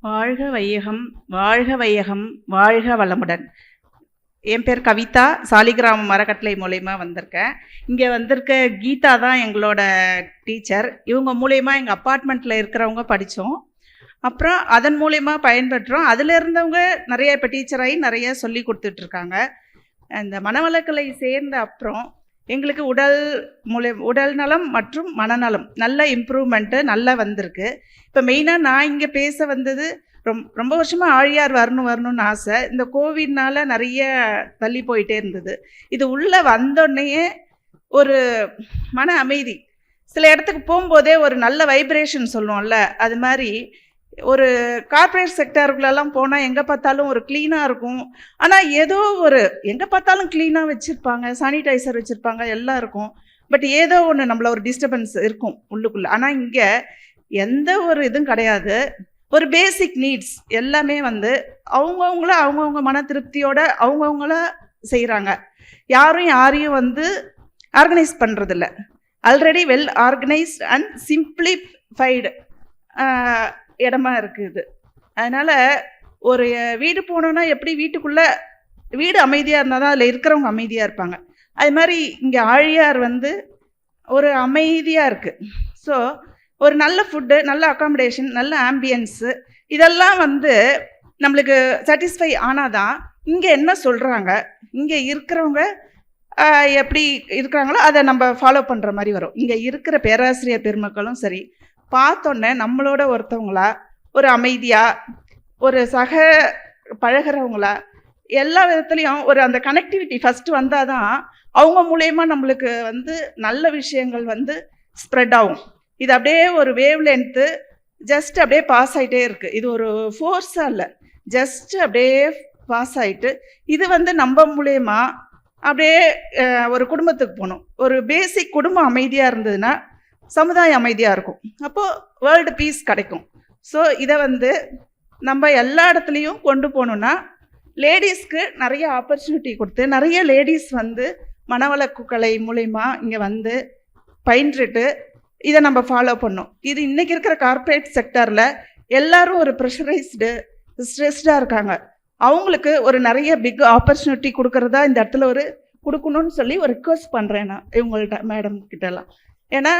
வாழ்க வையகம், வாழ்க வையகம், வாழ்க வளமுடன். என் பேர் கவிதா. சாலிகிராமம் அறக்கட்டளை மூலயமா வந்திருக்கேன். இங்கே வந்திருக்க கீதா தான் எங்களோட டீச்சர். இவங்க மூலயமா எங்கள் அப்பார்ட்மெண்ட்டில் இருக்கிறவங்க படித்தோம். அப்புறம் அதன் மூலயமா பயன்பெற்றோம். அதில் இருந்தவங்க நிறைய இப்போ டீச்சராகி நிறைய சொல்லி கொடுத்துட்ருக்காங்க. இந்த மனவளக்கலை சேர்ந்த அப்புறம் எங்களுக்கு உடல் நலம் மற்றும் மனநலம் நல்ல இம்ப்ரூவ்மெண்ட்டு நல்லா வந்திருக்கு. இப்போ மெயினாக நான் இங்கே பேச வந்தது ரொம்ப வருஷமாக ஆழியார் வரணும்னு ஆசை. இந்த கோவிட்னால நிறைய தள்ளி போயிட்டே இருந்தது. இது உள்ளே வந்தோடனேயே ஒரு மன அமைதி. சில இடத்துக்கு போகும்போதே ஒரு நல்ல வைப்ரேஷன் சொல்லுவோம்ல, அது மாதிரி ஒரு கார்ப்பரேட் செக்டருக்குள்ளெல்லாம் போனால் எங்கே பார்த்தாலும் ஒரு க்ளீனாக இருக்கும். ஆனால் ஏதோ ஒரு எங்கே பார்த்தாலும் க்ளீனாக வச்சுருப்பாங்க, சானிடைசர் வச்சுருப்பாங்க, எல்லாம் இருக்கும். பட் ஏதோ ஒன்று நம்மள ஒரு டிஸ்டர்பன்ஸ் இருக்கும் உள்ளுக்குள்ளே. ஆனால் இங்கே எந்த ஒரு இதுவும் கிடையாது. ஒரு பேசிக் நீட்ஸ் எல்லாமே அவங்கவுங்கள மன திருப்தியோட அவங்கவுங்கள செய்கிறாங்க. யாரையும் ஆர்கனைஸ் பண்ணுறதில்ல. Already well organised and simplified இடமா இருக்குது. அதனால் ஒரு வீடு போனோன்னா எப்படி வீடு அமைதியாக இருந்தால் தான் அதில் இருக்கிறவங்க அமைதியாக இருப்பாங்க. அது மாதிரி இங்கே ஆழியார் ஒரு அமைதியாக இருக்குது. ஸோ ஒரு நல்ல ஃபுட்டு, நல்ல அக்காமடேஷன், நல்ல ஆம்பியன்ஸு, இதெல்லாம் நம்மளுக்கு சாட்டிஸ்ஃபை ஆனால் தான் இங்கே என்ன சொல்கிறாங்க, இங்கே இருக்கிறவங்க எப்படி இருக்கிறாங்களோ அதை நம்ம ஃபாலோ பண்ணுற மாதிரி வரும். இங்கே இருக்கிற பேராசிரியர் பெருமக்களும் சரி, பார்த்தோன்னே நம்மளோட ஒருத்தவங்களா, ஒரு அமைதியாக, ஒரு பழகிறவங்களா, எல்லா விதத்துலேயும் ஒரு அந்த கனெக்டிவிட்டி ஃபஸ்ட்டு வந்தால் தான் அவங்க மூலயமா நம்மளுக்கு நல்ல விஷயங்கள் ஸ்ப்ரெட் ஆகும். இது அப்படியே ஒரு வேவ் லென்த்து ஜஸ்ட் அப்படியே பாஸ் ஆகிட்டே இருக்குது. இது ஒரு ஃபோர்ஸாக இல்லை, ஜஸ்ட் அப்படியே பாஸ் ஆகிட்டு இது நம்ம மூலயமா அப்படியே ஒரு குடும்பத்துக்கு போகணும். ஒரு பேசிக் குடும்பம் அமைதியாக இருந்ததுன்னா சமுதாயம் அமைதியாக இருக்கும். அப்போது வேர்ல்டு பீஸ் கிடைக்கும். ஸோ இதை நம்ம எல்லா இடத்துலையும் கொண்டு போகணுன்னா லேடிஸ்க்கு நிறைய ஆப்பர்ச்சுனிட்டி கொடுத்து நிறைய லேடிஸ் மனவளக்கலை மூலயமா இங்கே பயின்றுட்டு இதை நம்ம ஃபாலோ பண்ணோம். இது இன்றைக்கி இருக்கிற கார்ப்பரேட் செக்டரில் எல்லாரும் ஒரு ப்ரெஷரைஸ்டு, ஸ்ட்ரெஸ்டாக இருக்காங்க. அவங்களுக்கு ஒரு நிறைய பிக் ஆப்பர்ச்சுனிட்டி கொடுக்குறதா இந்த இடத்துல கொடுக்கணும்னு சொல்லி ஒரு ரிக்வெஸ்ட் பண்ணுறேன் நான் இவங்கள்ட்ட, மேடம் கிட்டலாம். ஏன்னா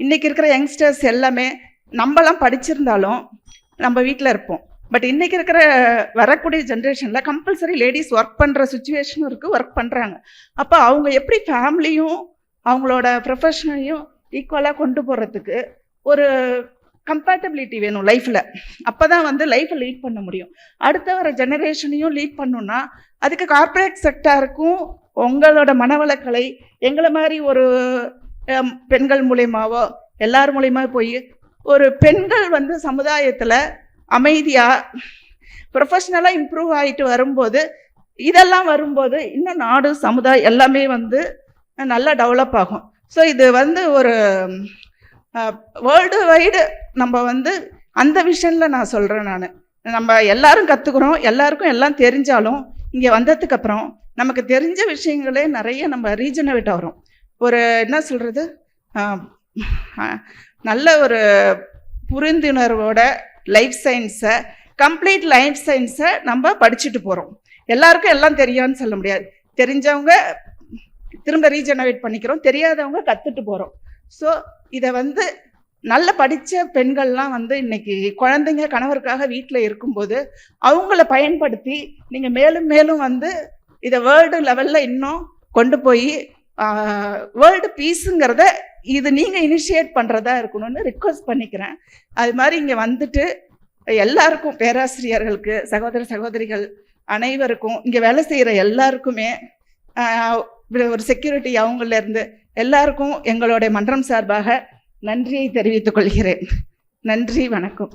இன்றைக்கி இருக்கிற யங்ஸ்டர்ஸ் எல்லாமே நம்மலாம் படிச்சிருந்தாலும் நம்ம வீட்டில் இருப்போம். பட் இன்றைக்கி இருக்கிற வரக்கூடிய ஜென்ரேஷனில் கம்பல்சரி லேடிஸ் ஒர்க் பண்ணுற சுச்சுவேஷனும் இருக்குது, ஒர்க் பண்ணுறாங்க. அப்போ அவங்க எப்படி ஃபேமிலியும் அவங்களோட ப்ரொஃபஷனையும் ஈக்குவலாக கொண்டு போகிறதுக்கு ஒரு கம்பேட்டபிலிட்டி வேணும் லைஃப்பில். அப்போ தான் லைஃப்பை லீட் பண்ண முடியும். அடுத்த வர ஜெனரேஷனையும் லீட் பண்ணணுன்னா அதுக்கு கார்ப்பரேட் செக்டாருக்கும் உங்களோட மனவளக்கலை எங்களை மாதிரி ஒரு பெண்கள் மூலயமாவோ எல்லார் மூலயமா போய் ஒரு பெண்கள் சமுதாயத்தில் அமைதியாக ப்ரொஃபஷ்னலாக இம்ப்ரூவ் ஆகிட்டு வரும்போது, இதெல்லாம் வரும்போது இன்னும் நாடு சமுதாயம் எல்லாமே நல்லா டெவலப் ஆகும். ஸோ இது ஒரு வேர்ல்டு வைடு நம்ம அந்த விஷனில் நான் சொல்கிறேன். நம்ம எல்லாரும் கற்றுக்குறோம், எல்லாருக்கும் எல்லாம் தெரிஞ்சாலும் இங்கே வந்ததுக்கப்புறம் நமக்கு தெரிஞ்ச விஷயங்களே நிறைய நம்ம ரீஜனவேட் ஆகிறோம். ஒரு என்ன சொல்கிறது, நல்ல ஒரு புரிந்துணர்வோட கம்ப்ளீட் லைஃப் சயின்ஸை நம்ம படிச்சுட்டு போகிறோம். எல்லாருக்கும் எல்லாம் தெரியான்னு சொல்ல முடியாது. தெரிஞ்சவங்க திரும்ப ரீஜனவேட் பண்ணிக்கிறோம், தெரியாதவங்க கற்றுட்டு போகிறோம். ஸோ இதை நல்ல படித்த பெண்கள்லாம் இன்னைக்கு குழந்தைங்க கணவருக்காக வீட்டில் இருக்கும்போது அவங்கள பயன்படுத்தி நீங்கள் மேலும் மேலும் இதை வேர்ல்டு லெவலில் இன்னும் கொண்டு போய் வேர்ல்டு பீஸுங்கிறத இது நீங்கள் இனிஷியேட் பண்ணுறதா இருக்கணும்னு ரிக்வெஸ்ட் பண்ணிக்கிறேன். அது மாதிரி இங்கே எல்லாருக்கும், பேராசிரியர்களுக்கு, சகோதர சகோதரிகள் அனைவருக்கும், இங்கே வேலை செய்கிற எல்லாருக்குமே ஒரு செக்யூரிட்டி அவங்களேருந்து எல்லாருக்கும் எங்களுடைய மன்றம் சார்பாக நன்றியை தெரிவித்துக் கொள்கிறேன். நன்றி, வணக்கம்.